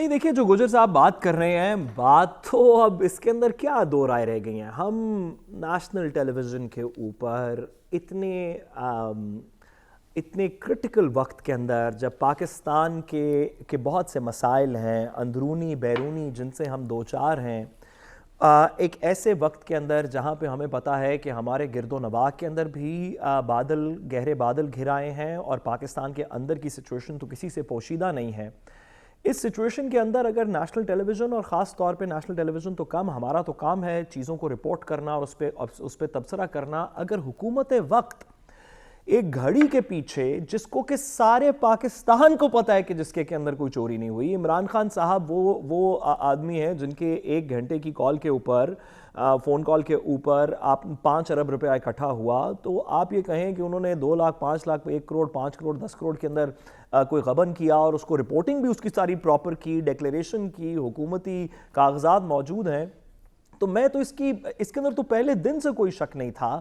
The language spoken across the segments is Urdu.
نہیں دیکھیں جو گجر صاحب بات کر رہے ہیں، بات تو اب اس کے اندر کیا دو رائے رہ گئی ہیں. ہم نیشنل ٹیلی ویژن کے اوپر اتنے کرٹیکل وقت کے اندر، جب پاکستان کے بہت سے مسائل ہیں اندرونی بیرونی جن سے ہم دوچار ہیں، ایک ایسے وقت کے اندر جہاں پہ ہمیں پتہ ہے کہ ہمارے گرد و نواح کے اندر بھی گہرے بادل گھر آئے ہیں اور پاکستان کے اندر کی سچویشن تو کسی سے پوشیدہ نہیں ہے. اس سچویشن کے اندر اگر نیشنل ٹیلی ویژن اور خاص طور پہ نیشنل ٹیلی ویژن تو کم، ہمارا تو کام ہے چیزوں کو رپورٹ کرنا اور اس پہ تبصرہ کرنا. اگر حکومت وقت ایک گھڑی کے پیچھے جس کو کہ سارے پاکستان کو پتہ ہے کہ جس کے اندر کوئی چوری نہیں ہوئی، عمران خان صاحب وہ آدمی ہیں جن کے 1 گھنٹے کی کال کے اوپر، فون کال کے اوپر 5 ارب روپے اکٹھا ہوا، تو آپ یہ کہیں کہ انہوں نے 2 لاکھ 5 لاکھ 1 کروڑ 5 کروڑ 10 کروڑ کے اندر کوئی غبن کیا اور اس کو رپورٹنگ بھی اس کی ساری پراپر کی، ڈیکلیریشن کی، حکومتی کاغذات موجود ہیں. تو میں تو اس کے اندر تو پہلے دن سے کوئی شک نہیں تھا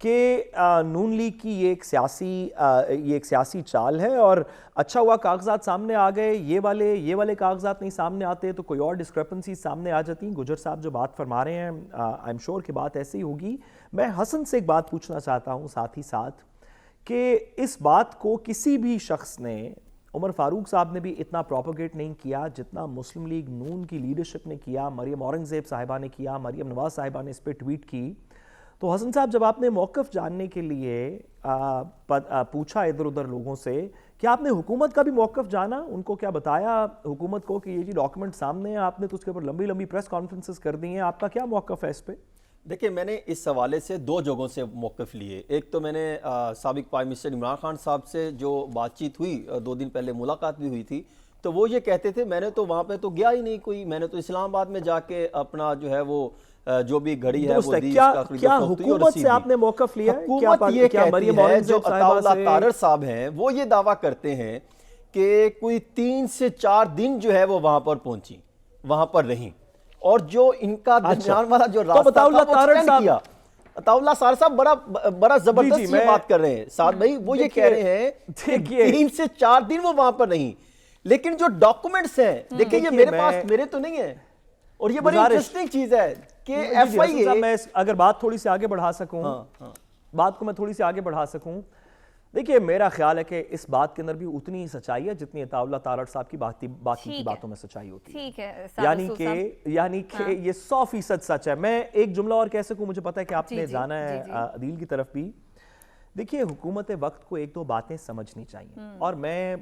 کہ نون لیگ کی یہ ایک سیاسی چال ہے. اور اچھا ہوا کاغذات سامنے آ گئے. یہ والے کاغذات نہیں سامنے آتے تو کوئی اور ڈسکرپنسی سامنے آ جاتی. گجر صاحب جو بات فرما رہے ہیں آئی ایم شور کہ بات ایسی ہوگی. میں حسن سے ایک بات پوچھنا چاہتا ہوں ساتھ ہی ساتھ کہ اس بات کو کسی بھی شخص نے، عمر فاروق صاحب نے بھی اتنا پروپیگیٹ نہیں کیا جتنا مسلم لیگ نون کی لیڈرشپ نے کیا، مریم اورنگزیب صاحبہ نے کیا، مریم نواز صاحبہ نے اس پہ ٹویٹ کی. تو حسن صاحب جب آپ نے موقف جاننے کے لیے پوچھا ادھر ادھر لوگوں سے، کیا آپ نے حکومت کا بھی موقف جانا؟ ان کو کیا بتایا حکومت کو کہ یہ جی ڈاکیومنٹ سامنے ہیں؟ آپ نے تو اس کے اوپر لمبی لمبی پریس کانفرنسز کر دی ہیں. آپ کا کیا موقف ہے اس پہ؟ دیکھیں، میں نے اس حوالے سے 2 جگہوں سے موقف لیے. ایک تو میں نے سابق پرائم منسٹر عمران خان صاحب سے جو بات چیت ہوئی، 2 دن پہلے ملاقات بھی ہوئی تھی، تو وہ یہ کہتے تھے میں نے تو وہاں پہ تو گیا ہی نہیں کوئی، میں نے تو اسلام آباد میں جا کے اپنا جو ہے وہ جو بھی گھڑی ہے وہ دی. کیا حکومت سے آپ نے موقف لیا ہے؟ حکومت یہ کہتی ہے، جو عطا اللہ طارڑ صاحب ہیں وہ یہ دعویٰ کرتے ہیں کہ کوئی 3 سے 4 دن جو ہے وہ وہاں پر پہنچی، وہاں پر رہیں، اور جو ان کا درمیان والا جو راستہ تھا وہ ایکسٹینڈ کیا. عطا اللہ طارڑ صاحب بڑا زبردست یہ بات کر رہے ہیں سعد بھائی. وہ یہ کہہ رہے ہیں کہ 3 سے 4 دن وہ وہاں پر نہیں، لیکن جو ڈاکومنٹس ہیں دیکھیں یہ میرے پاس، میرے تو نہیں ہیں. اور یہ بڑی انٹرسٹنگ چیز ہے کہ ایف آئی اے، میں اگر بات تھوڑی سی آگے بڑھا سکوں، بات کو میں تھوڑی سی آگے بڑھا سکوں. دیکھیے میرا خیال ہے کہ اس بات کے اندر بھی اتنی ہی سچائی ہے جتنی عطا اللہ طارڑ صاحب کی باقی کی باتوں میں سچائی ہوتی ہے. یعنی کہ یہ 100% سچ ہے. میں ایک جملہ اور کہہ سکوں، مجھے پتا ہے کہ آپ نے جانا ہے عدیل کی طرف بھی. دیکھیے حکومت وقت کو 1-2 باتیں سمجھنی چاہیے، اور میں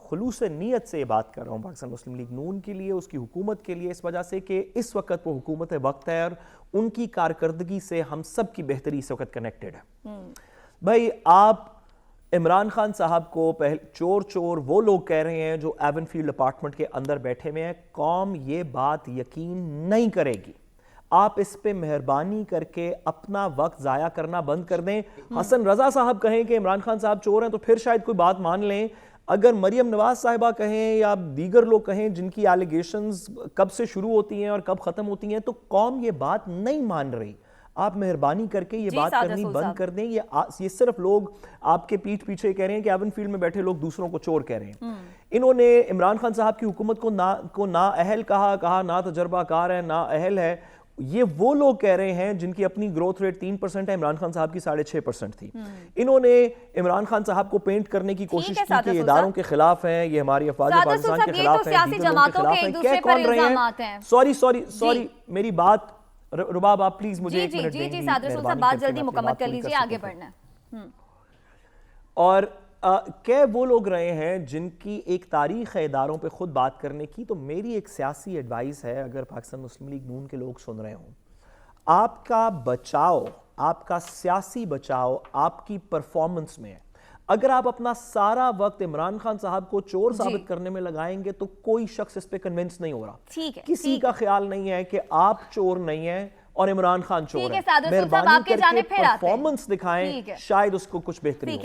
خلوص نیت سے یہ بات کر رہا ہوں پاکستان مسلم لیگ نون کے لیے، اس کی حکومت کے لیے، اس وجہ سے کہ اس وقت وہ حکومت وقت ہے اور ان کی کارکردگی سے ہم سب کی بہتری اس وقت کنیکٹڈ ہے. بھائی آپ عمران خان صاحب کو چور وہ لوگ کہہ رہے ہیں جو ایون فیلڈ اپارٹمنٹ کے اندر بیٹھے ہوئے ہیں. قوم یہ بات یقین نہیں کرے گی. آپ اس پہ مہربانی کر کے اپنا وقت ضائع کرنا بند کر دیں. حسن رضا صاحب کہیں کہ عمران خان صاحب چور ہیں تو پھر شاید کوئی بات مان لیں. اگر مریم نواز صاحبہ کہیں یا دیگر لوگ کہیں جن کی ایلیگیشنز کب سے شروع ہوتی ہیں اور کب ختم ہوتی ہیں، تو قوم یہ بات نہیں مان رہی. آپ مہربانی کر کے یہ بات کرنی بند کر دیں. یہ صرف لوگ آپ کے پیٹھ پیچھے کہہ رہے ہیں کہ ایون فیلڈ میں بیٹھے لوگ دوسروں کو چور کہہ رہے ہیں. انہوں نے عمران خان صاحب کی حکومت کو نااہل کہا نا تجربہ کار ہے، نااہل ہے. یہ وہ لوگ کہہ رہے ہیں جن کی اپنی گروتھ ریٹ 3% ہے، عمران خان صاحب کی 6.5% تھی. انہوں نے عمران خان صاحب کو پینٹ کرنے کی کوشش کی کہ یہ اداروں کے خلاف ہیں، یہ ہماری افواج پاکستان کے خلاف ہیں، دیگر لوگوں کے خلاف ہیں. کہہ کون رہے ہیں؟ سوری میری بات رباب آپ پلیز مجھے 1 منٹ دیں. جی صادر رسول صاحب بات جلدی مکمل کر لیجئے، آگے بڑھنا ہے. اور کہ وہ لوگ رہے ہیں جن کی ایک تاریخ ہے اداروں پہ خود بات کرنے کی. تو میری ایک سیاسی ایڈوائز ہے، اگر پاکستان مسلم لیگ نون کے لوگ سن رہے ہوں، آپ کا بچاؤ، آپ کا سیاسی بچاؤ آپ کی پرفارمنس میں ہے. اگر آپ اپنا سارا وقت عمران خان صاحب کو چور ثابت کرنے میں لگائیں گے تو کوئی شخص اس پہ کنونس نہیں ہو رہا. کسی کا خیال نہیں ہے کہ آپ چور نہیں ہیں اور عمران خان چور ہے. مہربانی کر کے پرفارمنس دکھائیں، شاید اس کو کچھ بہتری ہو.